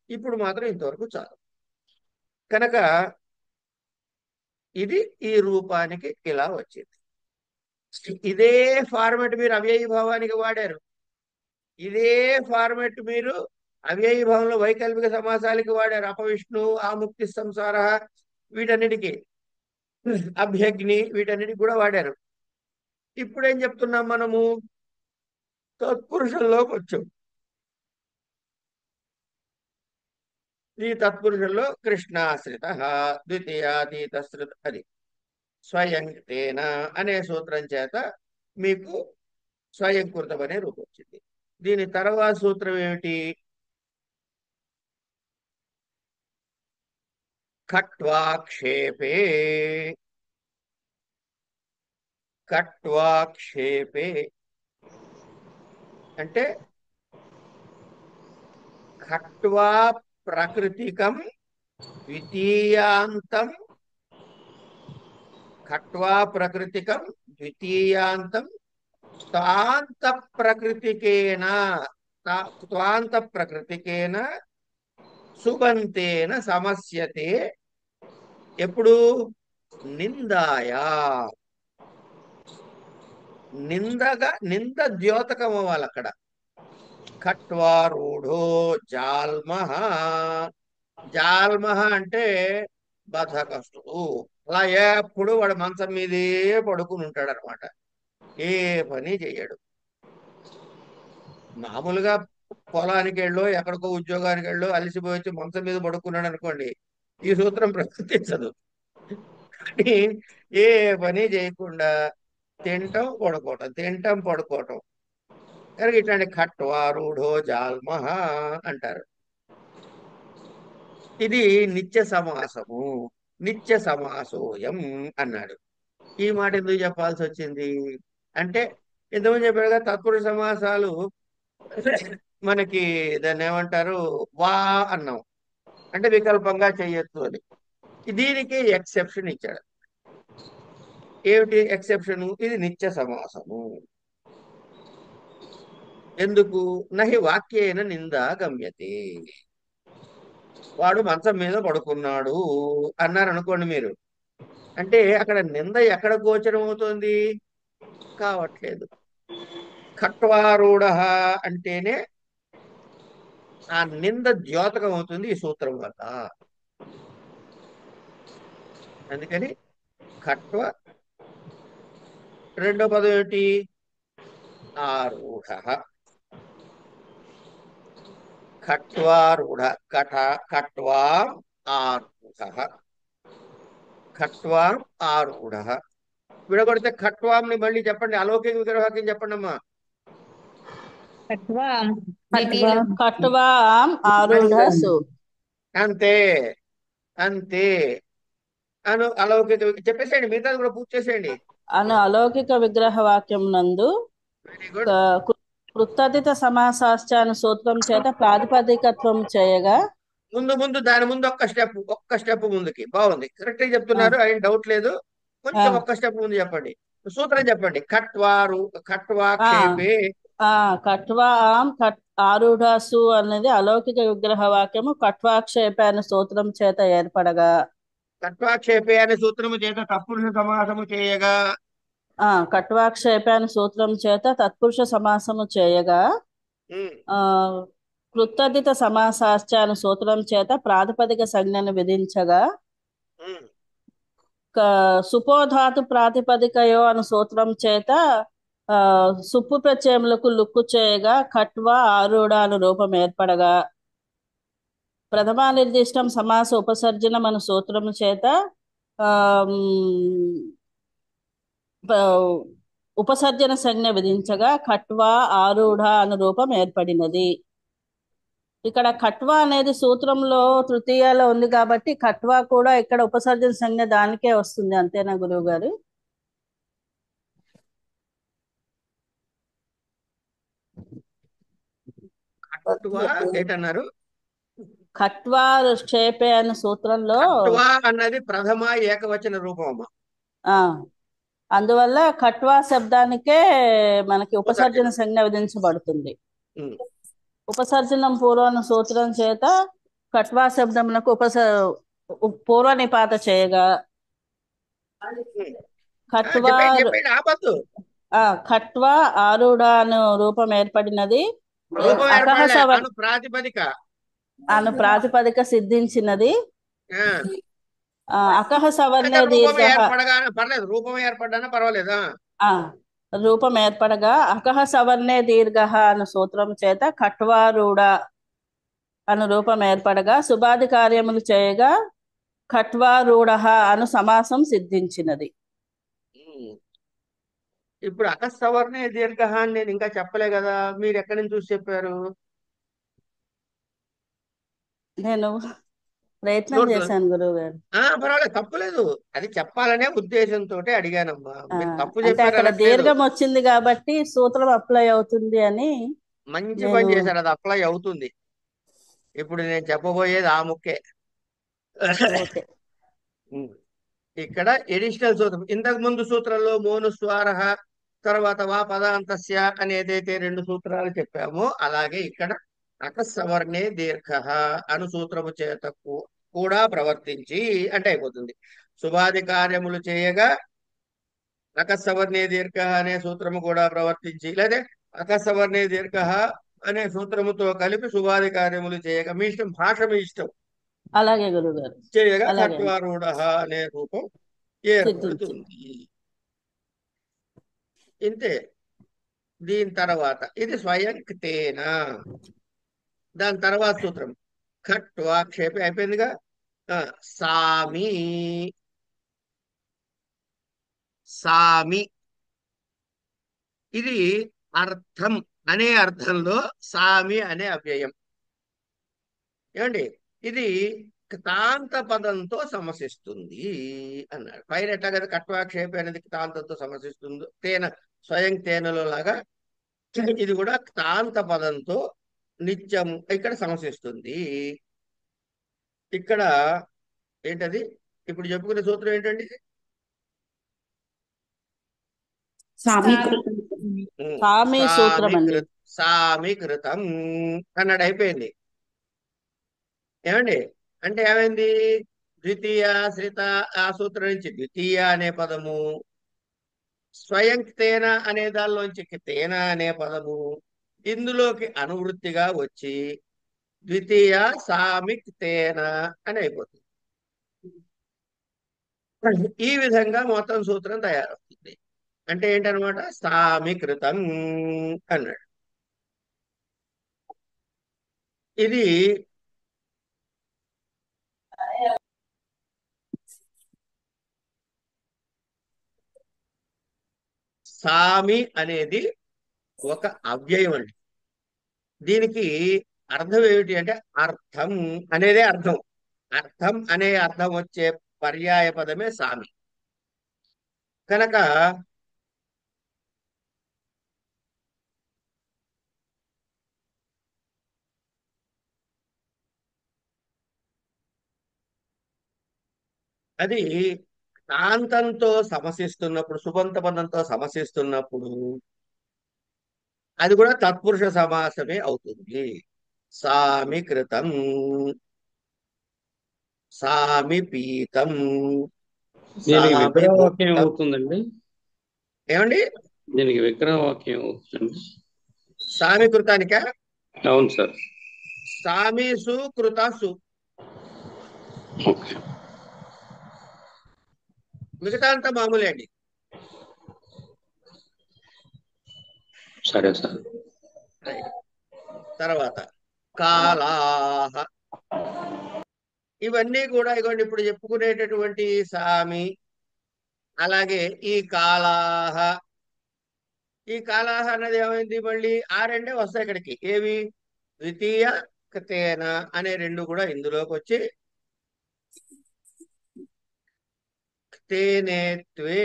ఇప్పుడు మాత్రం ఇంతవరకు చాలు. కనుక ఇది ఈ రూపానికి ఇలా వచ్చింది. ఇదే ఫార్మెట్ మీరు అవ్యయీభావానికి వాడారు. ఇదే ఫార్మెట్ మీరు అవ్యయీభావంలో వైకల్పిక సమాసాలకి వాడారు. అపవిష్ణు, ఆముక్తి, సంసార, వీటన్నిటికీ, అభ్యగ్ని, వీటన్నిటికి కూడా వాడారు. ఇప్పుడేం చెప్తున్నాం మనము? తత్పురుషంలోకి వచ్చాం. ఈ తత్పురుషంలో కృష్ణాశ్రిత, ద్వితీయాతీతశ్రిత, అది స్వయం తేన అనే సూత్రం చేత మీకు స్వయంకృతం అనే రూపం వచ్చింది. దీని తర్వాత సూత్రం ఏమిటి? ఖట్వాక్షేపే. ఖట్వాక్షేపే అంటే ఖట్వా ప్రకృతికం ద్వితీయాంతం, ఖట్వా ప్రకృతికం ద్వితీయాంతం త్వాంత ప్రకృతికేన, త్వాంత ప్రకృతికేన సుబంతేన సమస్యతే. ఎప్పుడు? నిందాయా. నింద ద్యోతకం అవ్వాలి అక్కడ. ఖట్వారూఢో జాల్మః. జాల్మః అంటే బద్ధకస్తుడు. అలా ఎప్పుడు వాడు మంచం మీదే పడుకుని ఉంటాడు అనమాట. ఏ పని చెయ్యడు. మామూలుగా పొలానికి వెళ్ళో ఎక్కడికో ఉద్యోగానికి వెళ్ళో అలసిపోయి వచ్చి మంచం మీద పడుకున్నాడు అనుకోండి, ఈ సూత్రం ప్రవర్తించదు. కానీ ఏ పని చేయకుండా తింటం పడుకోవటం, తింటం పడుకోవటం, కనుక ఇట్లాంటి ఖట్వారూఢో జాల్మః అంటారు. ఇది నిత్య సమాసము. నిత్య సమాసోయం అన్నాడు. ఈ మాట ఎందుకు చెప్పాల్సి వచ్చింది అంటే, ఇంతకుముందు చెప్పాడుగా తత్పురుష సమాసాలు మనకి దాన్ని ఏమంటారు? వా అన్నాం అంటే వికల్పంగా చెయ్యొచ్చు అని. దీనికి ఎక్సెప్షన్ ఇచ్చాడు. ఏమిటి ఎక్సెప్షన్? ఇది నిత్య సమాసము. ఎందుకు? నహి వాక్యేన నిందా గమ్యతే. వాడు మంచం మీద పడుకున్నాడు అన్నారు అనుకోండి మీరు, అంటే అక్కడ నింద ఎక్కడ గోచరం అవుతుంది? కావట్లేదు. ఖట్వారూఢ అంటేనే ఆ నింద ద్యోతకం అవుతుంది ఈ సూత్రం వల్ల. అందుకని ఖట్వ, రెండో పదం ఏమిటి? ఆరూఢ. ఖట్వారూఢ, ఖట్వాం ఆరూఢ. ఖట్వాం ఆరూఢ. విడగొడితే ఖట్వాంని మళ్ళీ చెప్పండి. అలౌకిక విగ్రహవాక్యం చెప్పండి అమ్మా. ఖట్వా ఖట్వా ఖట్వాం ఆరూఢసు. అంతే, అంతే అను అలౌకిక చెప్పేసేయండి. మిగతాది కూడా పూర్తి చేసేయండి. అను అలౌకిక విగ్రహ వాక్యం నందు వెరీ గుడ్. కృత్తదిత సమాసాశ్చాను సూత్రం చేత ప్రాతిపదికత్వం చేయగా. ముందు దాని ముందు ఒక్క స్టెప్ ముందుకి. బాగుంది, కరెక్ట్ గా చెప్తున్నారు, ఏం డౌట్ లేదు. కొంచెం ఒక్క స్టెప్ ముందు చెప్పండి. సూత్రం చెప్పండి. ఖట్వాక్షేపే. ఖట్వాం ఆరూఢసు అనేది అలౌకిక విగ్రహ వాక్యము ఖట్వాక్షేప అనే సూత్రం చేత ఏర్పడగా. ఖట్వాక్షేపే అనే సూత్రము చేత తత్పురుష సమాసము చేయగా. ఖట్వాక్షేప అనే సూత్రం చేత తత్పురుష సమాసము చేయగా. కృత్తదిత సమాసాశ్చ అనే సూత్రం చేత ప్రాతిపదిక సంజ్ఞను విధించగా. సుపోధాతు ప్రాతిపదికయో అను సూత్రం చేత సుప్పు ప్రత్యయములకు లుక్కు చేయగా ఖట్వ ఆరూఢ అను రూపం ఏర్పడగా. ప్రథమా నిర్దిష్టం సమాస ఉపసర్జనం అను సూత్రము చేత ఆమ్, ప- ఉపసర్జన సంజ్ఞ విధించగా ఖట్వా ఆరూఢ అను రూపం ఏర్పడినది. ఇక్కడ ఖట్వా అనేది సూత్రంలో తృతీయాలో ఉంది కాబట్టి ఖట్వా కూడా ఇక్కడ ఉపసర్జన సంజ్ఞ దానికే వస్తుంది. అంతేనా గురువు గారు? ఖట్వా ఏంటన్నారు? ఖట్వా క్షేపే అనే సూత్రంలో ఖట్వా అన్నది ప్రథమ ఏకవచన రూపం అమ్మ. ఆ అందువల్ల ఖట్వా శబ్దానికే మనకి ఉపసర్జన ఉపసర్జనం. సంజ్ఞ విధించబడుతుంది. ఉమ్. ఉపసర్జనం పూర్వన సూత్రం చేత ఖట్వా శబ్దమునకు పూర్వ నిపాత చేయగా ఖట్వా చెప్పండి ఆపద్దు. ఖట్వా ఆరూఢ అను రూపం ఏర్పడినది. రూపం అకహ ఏర్పడలే, సవ అను ప్రాతిపదిక. అను ప్రాతిపదిక సిద్ధించినది. ఆ, అకహ అయితే సవర్ణే రూపం దీర్ఘ ఏర్పడగానే పర్లేదు, రూపం ఏర్పడ్డానా పర్వాలేదా? రూపం ఏర్పడగా అకహ సవర్ణే దీర్ఘ అను సూత్రం చేత ఖట్వారూఢ అను రూపం ఏర్పడగా సుబాది కార్యములు చేయగా ఖట్వారూఢ అను సమాసం సిద్ధించినది. ఉమ్. ఇప్పుడు అకస్సవర్ణే దీర్ఘ అని నేను ఇంకా చెప్పలే కదా, మీరు ఎక్కడి నుంచి చూసి చెప్పారు? నేను ప్రయత్నం నోట్లో. చేశాను గురువు గారు. పర్వాలేదు, తప్పులేదు. అది చెప్పాలనే ఉద్దేశంతో అడిగానమ్మా. మీరు తప్పు అంటే చెప్పారు అక్కడ అనట్లేదు. దీర్ఘం వచ్చింది కాబట్టి సూత్రం అప్లై అవుతుంది అని మంచి నేను పని చేశారు, అది అప్లై అవుతుంది. ఇప్పుడు నేను చెప్పబోయేది ఆ ముక్కే. ఓకే. ఉమ్. ఇక్కడ ఎడిషనల్ సూత్రం. ఇంతకు ముందు సూత్రంలో మోను స్వార తర్వాత వా పదాంతస్య అని ఏదైతే రెండు సూత్రాలు చెప్పామో, అలాగే ఇక్కడ అకస్సవర్ణే దీర్ఘ అను సూత్రము చేత కూడా ప్రవర్తించి అంటే అయిపోతుంది. శుభాది కార్యములు చేయగా అకస్సవర్ణే దీర్ఘ అనే సూత్రము కూడా ప్రవర్తించి, లేదా అకస్సవర్ణే దీర్ఘ అనే సూత్రముతో కలిపి శుభాది కార్యములు చేయగా, మీ ఇష్టం, భాష మీ ఇష్టం, అలాగే గురువు గారు, చేయగా అలాగే ఖట్వారూఢ అనే రూపం సిద్ధించింది. ఏర్పడుతుంది. ఇంతే. దీని తర్వాత ఇది స్వయంక్తేన. దాని తర్వాత సూత్రం ఖట్వా క్షేపి అయిపోయిందిగా. సామి సామి ఇది అర్థం అనే అర్థంలో సామి అనే అవ్యయం. ఏమండి, ఇది క్తాంత పదంతో సమసిస్తుంది అన్నాడు. పైన ఎట్లా కదా కట్వాక్షేపి అనేది క్తాంతంతో సమసిస్తుంది, తేన స్వయం తేనెలో లాగా ఇది కూడా క్తాంత పదంతో నిత్యం ఇక్కడ సమసిస్తుంది. ఇక్కడ ఏంటది ఇప్పుడు చెప్పుకునే సూత్రం ఏంటండి? సామీకృతం. సామి సూత్రం అండి. సామీకృతం అన్నాడు, అయిపోయింది. ఏమండి, అంటే ఏమైంది? ద్వితీయ శ్రిత ఆ సూత్రం నుంచి ద్వితీయ అనే పదము, స్వయం తేన అనే దానిలోంచి తేన అనే పదము ఇందులోకి అనువృత్తిగా వచ్చి ద్వితీయ సామిక్ తేన అని అయిపోతుంది. ఈ విధంగా మొత్తం సూత్రం తయారవుతుంది. అంటే ఏంటనమాట? సామీకృతం అన్నాడు. ఇది సామి అనేది ఒక అవ్యయం అండి. దీనికి అర్థం ఏమిటి అంటే అర్థం అనేదే అర్థం. అర్థం అనే అర్థం వచ్చే పర్యాయ పదమే సామి. కనుక అది కాంతంతో సమసిస్తున్నప్పుడు, సుబంత పదంతో సమసిస్తున్నప్పుడు అది కూడా తత్పురుష సమాసమే అవుతుంది. సామీకృతం, సామీపీతం, దీనికి విగ్రహవాక్యం సామీభుక్తం. అవుతుందండి. ఏమండి, దీనికి విగ్రహవాక్యం అవుతుంది. సామీకృతానిక అవును సార్. సామీసు కృతాసు, ఓకే. మిగతా అంతా మామూలే అండి. సరే సార్. తర్వాత కాలాహ ఇవన్నీ కూడా ఇగోండి ఇప్పుడు చెప్పుకునేటటువంటి సామి, అలాగే ఈ కాలాహ. ఈ కాలాహ అన్నది ఏమైంది, మళ్ళీ ఆ రెండే వస్తాయి ఇక్కడికి. ఏవి? ద్వితీయ తేన అనే రెండు కూడా ఇందులోకి వచ్చి తేనేత్వే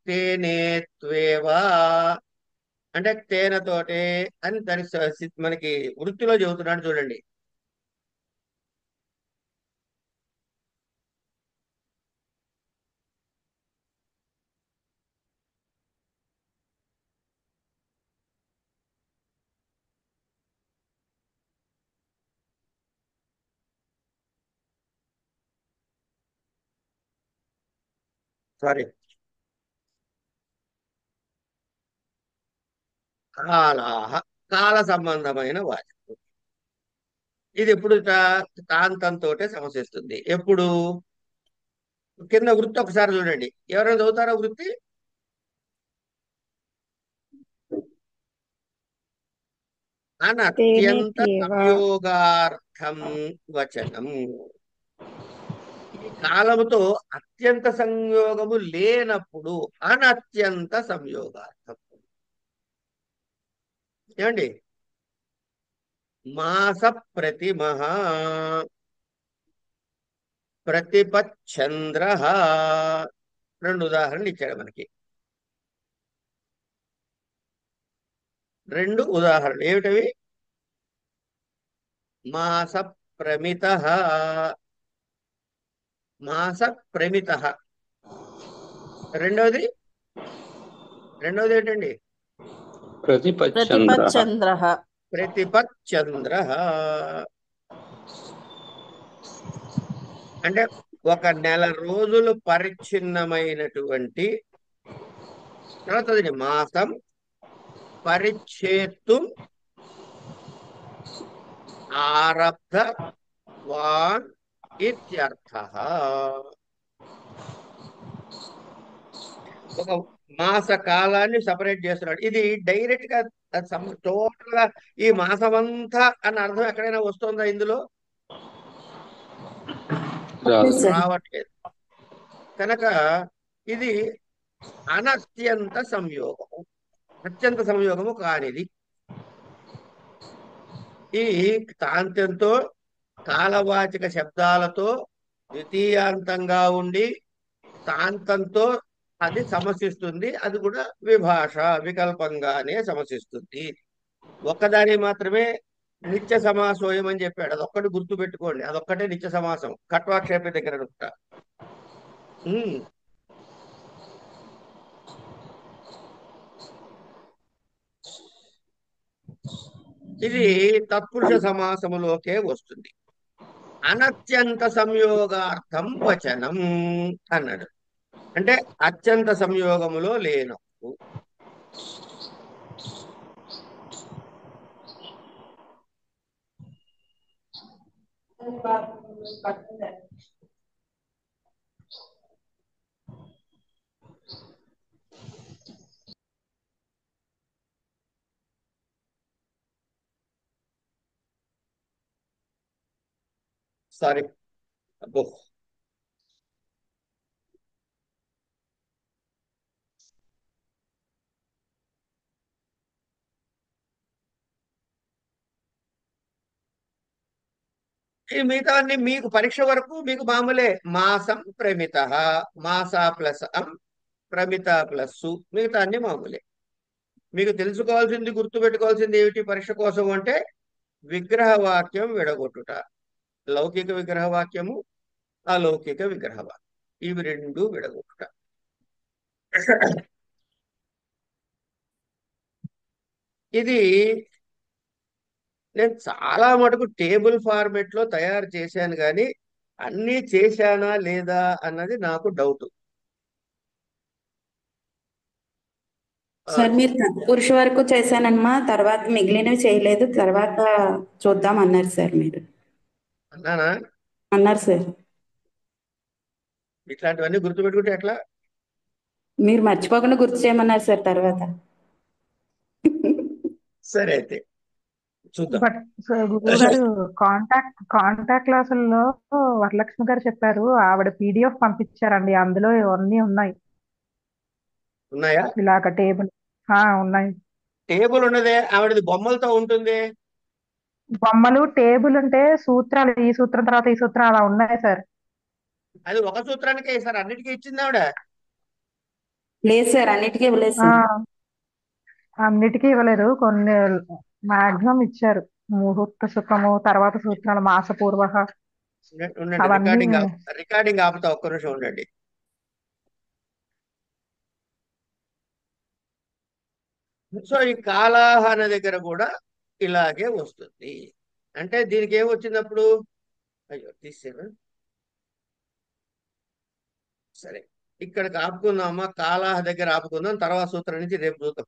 తేనేత్వేవా అంటే తేనతోటే అని దాని మనకి వృత్తిలో చెబుతున్నాడు చూడండి. సారీ, కాలాహ కాల సంబంధమైన వాచకం. ఇది ఎప్పుడు తాంతంతో సమసిస్తుంది. ఎప్పుడు? కింద వృత్తి ఒకసారి చూడండి. ఎవరైనా చదువుతారా వృత్తి? అనత్యంత సంయోగార్థం వచనం. ఈ కాలముతో అత్యంత సంయోగము లేనప్పుడు అనత్యంత సంయోగార్థం. ఏమండి? మాస ప్రతిమః ప్రతిపచ్చంద్ర. రెండు ఉదాహరణలు ఇచ్చాడు మనకి. రెండు ఉదాహరణలు ఏమిటవి? మాస ప్రమిత, మాస ప్రమిత. రెండవది ఏంటండి? ప్రతిపచ్చంద్ర. ప్రతిపచ్చంద్ర అంటే ఒక నెల రోజులు పరిచ్ఛిన్నమైనటువంటి. తర్వాత మాసం పరిచ్ఛేత్తు ఆరబ్ధ వాన్ ఇత్యర్థః. ఒక మాస కాలాన్ని సపరేట్ చేస్తున్నాడు. ఇది డైరెక్ట్ గా టోటల్ గా ఈ మాసం అంతా అన్న అర్థం ఎక్కడైనా వస్తుందా ఇందులో? రావట్లేదు. కనుక ఇది అనత్యంత సంయోగము, అత్యంత సంయోగము కానిది. ఈ తాంత్యంతో కాలవాచక శబ్దాలతో ద్వితీయాంతంగా ఉండి తాంతంతో అది సమసిస్తుంది. అది కూడా విభాష వికల్పంగానే సమసిస్తుంది. ఒక్కదాని మాత్రమే నిత్య సమాసోయం అని చెప్పాడు. అదొక్కటి గుర్తు పెట్టుకోండి. అదొక్కటే నిత్య సమాసం కట్వాక్షేప దగ్గర అనుకుంటా. ఇది తత్పురుష సమాసములోకే వస్తుంది. అనత్యంత సంయోగార్థం వచనం అన్నాడు. అంటే అత్యంత సంయోగములో లేనప్పుడు. సారీ, అబ్బో, ఈ మిగతావన్నీ మీకు పరీక్ష వరకు మీకు మామూలే. మాసం ప్రమిత, మాస ప్లస్ అం, ప్రమిత ప్లస్ సు, మిగతా అన్ని మామూలే. మీకు తెలుసుకోవాల్సింది, గుర్తుపెట్టుకోవాల్సింది ఏమిటి పరీక్ష కోసం అంటే విగ్రహ వాక్యం విడగొట్టుట. లౌకిక విగ్రహ వాక్యము, అలౌకిక విగ్రహ వాక్యం, ఇవి రెండు విడగొట్టుట. ఇది నేను చాలా మటుకు టేబుల్ ఫార్మెట్ లో తయారు చేశాను, కానీ అన్నీ చేశానా లేదా అన్నది నాకు డౌట్. సార్ మీరు తత్పురుష వరకు చేశానమ్మా, తర్వాత మిగిలినవి చేయలేదు, తర్వాత చూద్దాం అన్నారు సార్. మీరు అన్నానా? అన్నారు సార్. ఇట్లాంటివన్నీ గుర్తుపెట్టుకుంటే ఎట్లా? మీరు మర్చిపోకుండా గుర్తు చేయమన్నారు సార్ తర్వాత. సరే అయితే చూద్దాం. బట్ గురువు గారు కాంటాక్ట్ క్లాసుల్లో వరలక్ష్మి గారు చెప్పారు, ఆవిడ పీడిఎఫ్ పంపించారండి, అందులో అన్నీ ఉన్నాయి ఉన్నాయా? ఇలాగ టేబుల్ ఉన్నాయి. టేబుల్ ఉన్నదే, ఆవిడది బొమ్మలతో ఉంటుంది. బొమ్మలు టేబుల్ ఉంటే సూత్రాలు, ఈ సూత్రం తర్వాత ఈ సూత్రం అలా ఉన్నాయి సార్. అది ఒక సూత్రానికే సార్ అన్నిటికీ ఇచ్చింది ఆవిడ. లేదు సార్, అన్నిటికీ ఇవ్వలేదు ఆ, సార్. అన్నిటికీ ఇవ్వలేదు, కొన్ని మాక్సిమం ఇచ్చారు. ముహూర్త సుఖము, తర్వాత సూత్రాలు, మాసపూర్వ ఉండండి, అవన్నీ. రికార్డింగ్ ఆపుతా, ఒక్క నిమిషం ఉండండి. సో ఈ కాలాహన దగ్గర కూడా ఇలాగే వస్తుంది. అంటే దీనికి ఏం వచ్చినప్పుడు, అయ్యో తీసేనా, సరే ఇక్కడికి ఆపుకుందామా, కాలాహ దగ్గర ఆపుకుందాం, తర్వాత సూత్రం నుంచి రేపు చూద్దాం.